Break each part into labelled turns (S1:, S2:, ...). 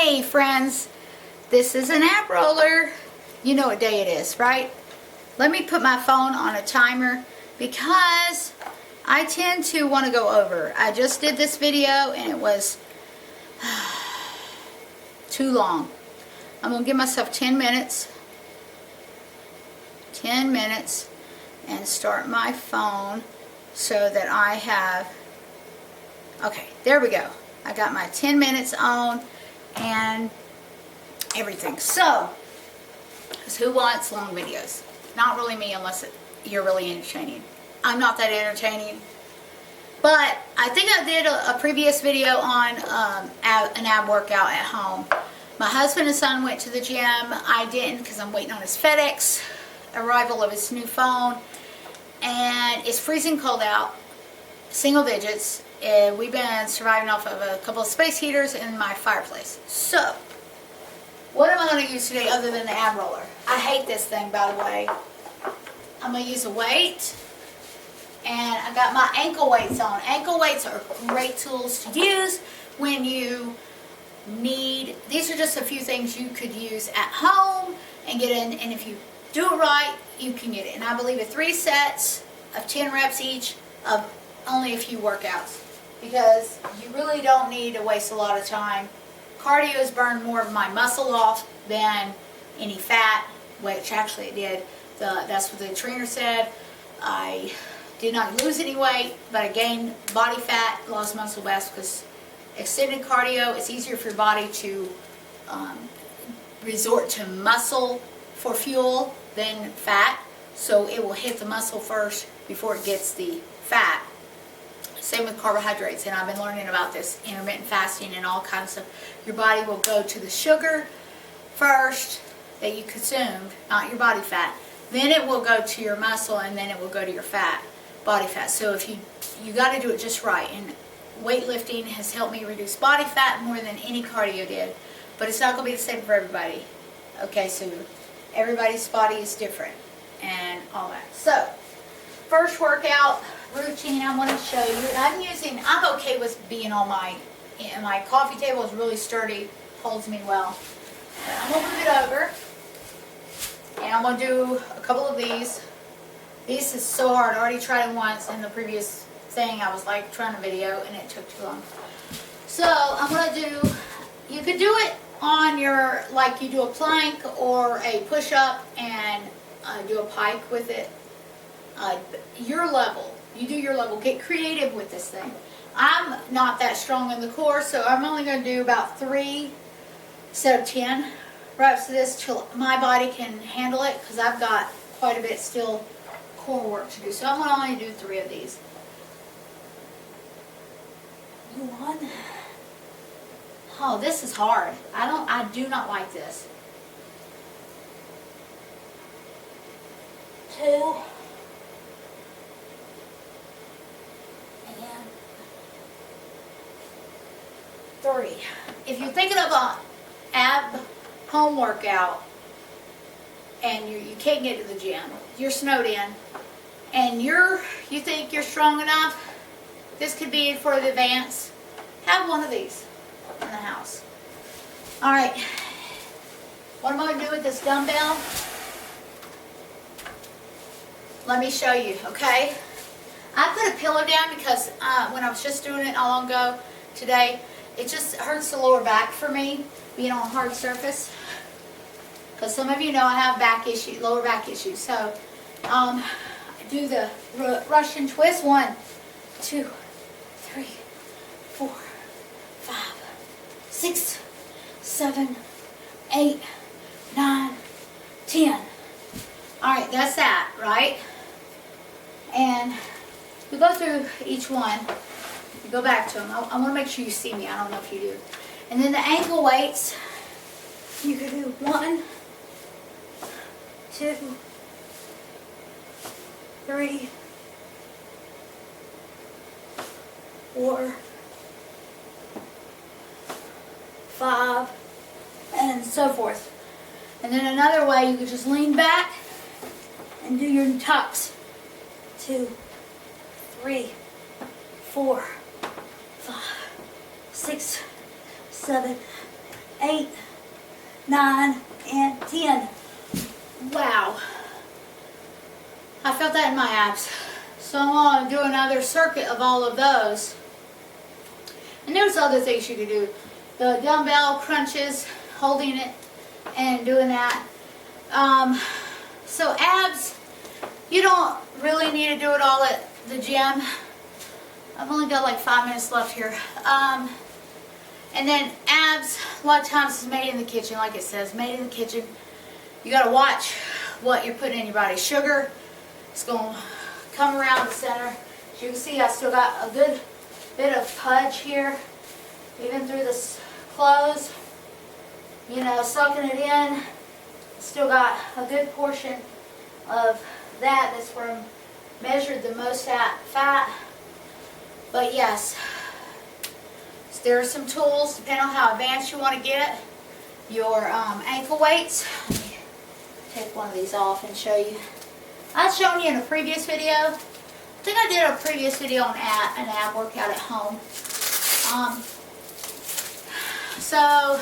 S1: Hey friends, this is an ab roller. You know what day it is, right? Let me put my phone on a timer because I tend to want to go over. I just did this video and it was too long. I'm going to give myself 10 minutes. 10 minutes and start my phone so that I have... Okay, there we go. I got my 10 minutes on and everything. So, who wants long videos? Not really me unless you're really entertaining. I'm not that entertaining. But I think I did a previous video on an ab workout at home. My husband and son went to the gym. I didn't because I'm waiting on his FedEx arrival of his new phone. And it's freezing cold out. Single digits. We've been surviving off of a couple of space heaters in my fireplace. So, what am I going to use today other than the ab roller? I hate this thing, by the way. I'm going to use a weight. And I got my ankle weights on. Ankle weights are great tools to use when you need... These are just a few things you could use at home and get in. And if you do it right, you can get it. And I believe in 3 sets of 10 reps each of only a few workouts. Because you really don't need to waste a lot of time. Cardio has burned more of my muscle off than any fat, which actually it did. That's what the trainer said. I did not lose any weight, but I gained body fat, lost muscle mass because extended cardio, it's easier for your body to resort to muscle for fuel than fat. So it will hit the muscle first before it gets the fat. Same with carbohydrates, and I've been learning about this intermittent fasting and all kinds of stuff. Your body will go to the sugar first that you consumed, not your body fat. Then it will go to your muscle, and then it will go to your fat, body fat. So if you got to do it just right. And weightlifting has helped me reduce body fat more than any cardio did. But it's not going to be the same for everybody. Okay, so everybody's body is different and all that. So, first workout routine I want to show you. I'm okay with being on my coffee table is really sturdy, holds me well. But I'm going to move it over, and I'm going to do a couple of these. This is so hard. I already tried it once in the previous thing. I was like trying to video, and it took too long. So I'm going to do, you could do it on your, like you do a plank or a push-up and do a pike with it. Your level. You do your level. Get creative with this thing. I'm not that strong in the core, so I'm only going to do about 3 instead of 10 reps of this till my body can handle it, because I've got quite a bit still core work to do. So I'm going to only do 3 of these. 1. Oh, this is hard. I do not like this. 2. And 3. If you're thinking of an ab home workout and you can't get to the gym, you're snowed in, and you think you're strong enough, this could be for the advance. Have one of these in the house. Alright, what am I going to do with this dumbbell? Let me show you, okay? I put a pillow down because when I was just doing it not long ago today, it just hurts the lower back for me, being on a hard surface. Because some of you know I have lower back issues. So, I do the Russian twist. 1, 2, 3, 4, 5, 6, 7, 8, 9, 10. Alright, that's that, right? And we go through each one. You go back to them. I want to make sure you see me. I don't know if you do. And then the ankle weights, you could do 1, 2, 3, 4, 5, and so forth. And then another way, you could just lean back and do your tucks. 2, 3, 4, 5, 6, 7, 8, 9, and 10. Wow. I felt that in my abs. So I'm going to do another circuit of all of those. And there's other things you can do. The dumbbell crunches, holding it and doing that. So abs, you don't really need to do it all at the gym. I've only got like 5 minutes left here. And then abs, a lot of times is made in the kitchen, like it says, made in the kitchen. You got to watch what you're putting in your body. Sugar is going to come around the center. As you can see, I still got a good bit of pudge here, even through the clothes. You know, soaking it in. Still got a good portion of that. That's where I'm measured the most fat. But yes, there are some tools, depending on how advanced you want to get. Your ankle weights. Let me take one of these off and show you. I've shown you in a previous video. I think I did a previous video on an ab workout at home. So,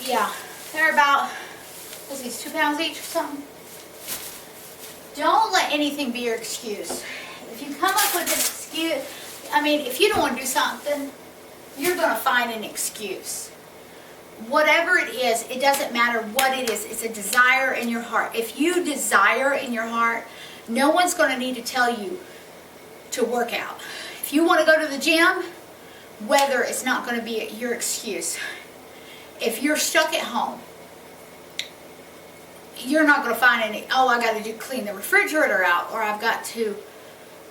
S1: yeah, they're about, what's these, 2 pounds each or something? Don't let anything be your excuse. If you come up with an excuse, I mean, if you don't want to do something, you're going to find an excuse. Whatever it is, it doesn't matter what it is. It's a desire in your heart. If you desire in your heart, no one's going to need to tell you to work out. If you want to go to the gym, weather is not going to be your excuse. If you're stuck at home, you're not going to find any, oh, I got to clean the refrigerator out, or I've got to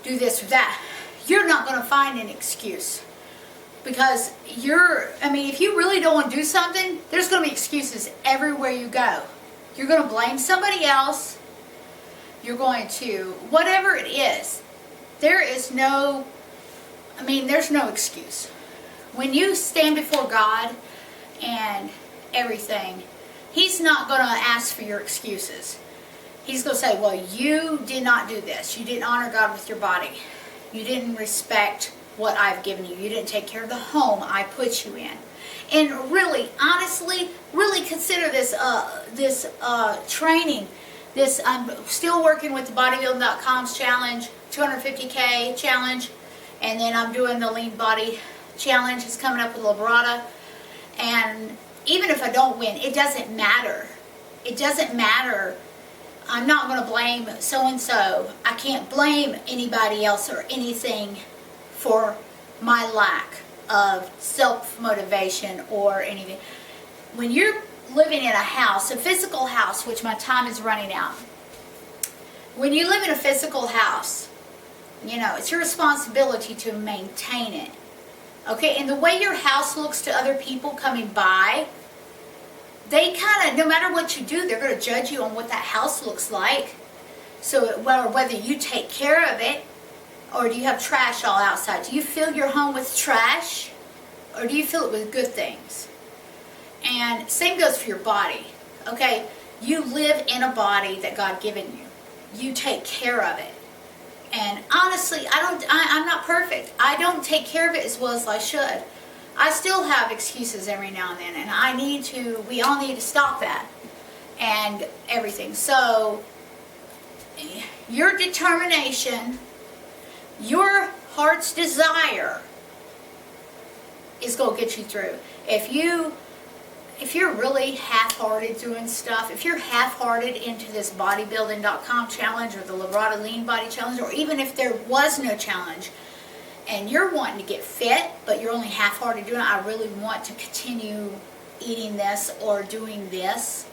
S1: do this or that. You're not going to find an excuse. Because if you really don't want to do something, there's going to be excuses everywhere you go. You're going to blame somebody else. You're going to, whatever it is, there's no excuse. When you stand before God and everything, He's not going to ask for your excuses. He's going to say, well, you did not do this. You didn't honor God with your body. You didn't respect what I've given you. You didn't take care of the home I put you in. And really, honestly, really consider this training. I'm still working with the bodybuilding.com's challenge, 250K challenge, and then I'm doing the lean body challenge. It's coming up with Librata. And even if I don't win, it doesn't matter. It doesn't matter. I'm not going to blame so-and-so. I can't blame anybody else or anything for my lack of self-motivation or anything. When you're living in a house, a physical house, which my time is running out. When you live in a physical house, it's your responsibility to maintain it. Okay, and the way your house looks to other people coming by, they kind of, no matter what you do, they're going to judge you on what that house looks like. So, whether you take care of it, or do you have trash all outside? Do you fill your home with trash, or do you fill it with good things? And same goes for your body. Okay, you live in a body that God given you. You take care of it. And honestly, I'm not perfect. I don't take care of it as well as I should. I still have excuses every now and then, and we all need to stop that and everything. So, your determination, your heart's desire is going to get you through. If you're really half-hearted doing stuff, if you're half-hearted into this bodybuilding.com challenge or the Librata Lean Body Challenge, or even if there was no challenge, and you're wanting to get fit, but you're only half-hearted doing it, I really want to continue eating this or doing this.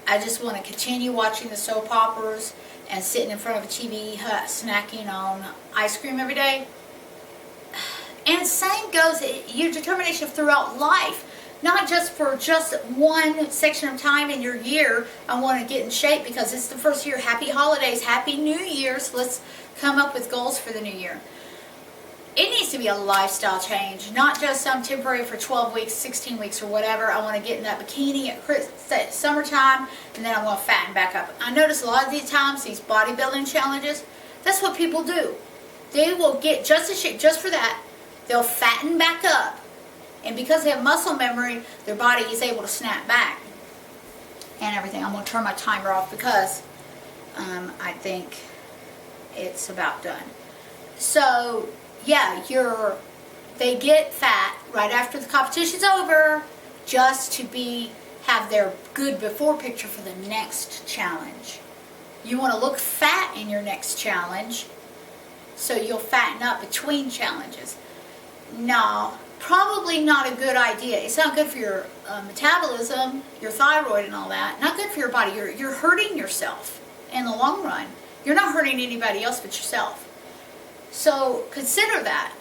S1: I just want to continue watching the soap operas and sitting in front of a TV snacking on ice cream every day. And same goes, your determination throughout life. Not just for just one section of time in your year, I want to get in shape because it's the first year. Happy holidays, happy New Year's. Let's come up with goals for the new year. It needs to be a lifestyle change, not just some temporary for 12 weeks, 16 weeks, or whatever. I want to get in that bikini at summertime, and then I want to fatten back up. I notice a lot of these times, these bodybuilding challenges, that's what people do. They will get just a shape just for that. They'll fatten back up, And because they have muscle memory, their body is able to snap back and everything. I'm going to turn my timer off because I think it's about done. So, yeah, they get fat right after the competition's over just to have their good before picture for the next challenge. You want to look fat in your next challenge, so you'll fatten up between challenges. No, probably not a good idea. It's not good for your metabolism, your thyroid and all that. Not good for your body. You're hurting yourself in the long run. You're not hurting anybody else but yourself. So consider that.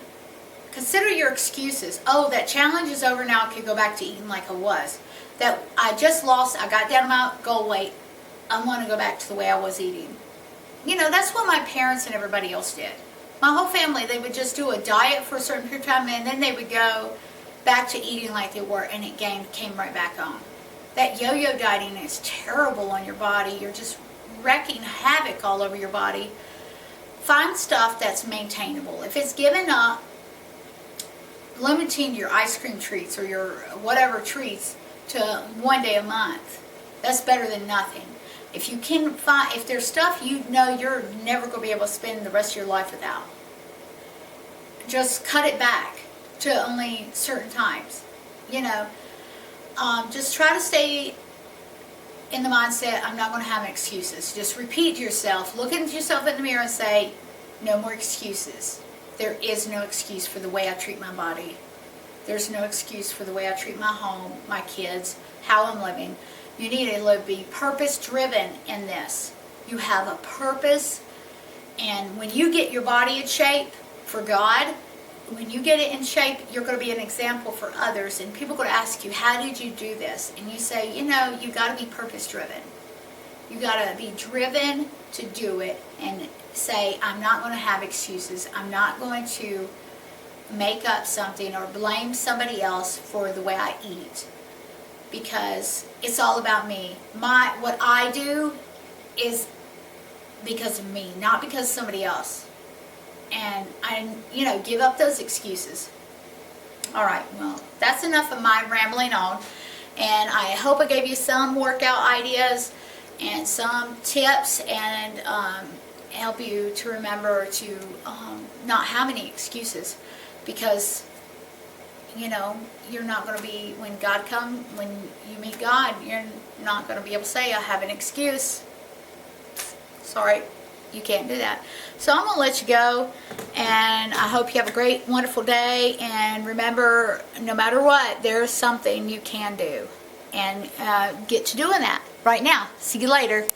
S1: Consider your excuses. Oh, that challenge is over now. I can go back to eating like I was. That I just lost, I got down to my goal weight. I want to go back to the way I was eating. You know, that's what my parents and everybody else did. My whole family, they would just do a diet for a certain period of time, and then they would go back to eating like they were, and it came right back on. That yo-yo dieting is terrible on your body. You're just wrecking havoc all over your body. Find stuff that's maintainable. If it's given up, limiting your ice cream treats or your whatever treats to one day a month, that's better than nothing. If you can find, if there's stuff you know you're never going to be able to spend the rest of your life without, just cut it back to only certain times. You know, just try to stay in the mindset, I'm not going to have excuses. Just repeat to yourself, look at yourself in the mirror and say, no more excuses. There is no excuse for the way I treat my body. There's no excuse for the way I treat my home, my kids, how I'm living. You need to be purpose-driven in this. You have a purpose, and when you get your body in shape for God, when you get it in shape, you're going to be an example for others, and people are going to ask you, how did you do this? And you say, you know, you got to be purpose-driven. You got to be driven to do it and say, I'm not going to have excuses. I'm not going to make up something or blame somebody else for the way I eat, because it's all about me. What I do is because of me, not because of somebody else. And give up those excuses. All right, well, that's enough of my rambling on. And I hope I gave you some workout ideas and some tips, and help you to remember to not have any excuses, because you're not going to be, when you meet God, you're not going to be able to say, I have an excuse. Sorry, you can't do that. So I'm going to let you go, and I hope you have a great, wonderful day. And remember, no matter what, there's something you can do, and get to doing that right now. See you later.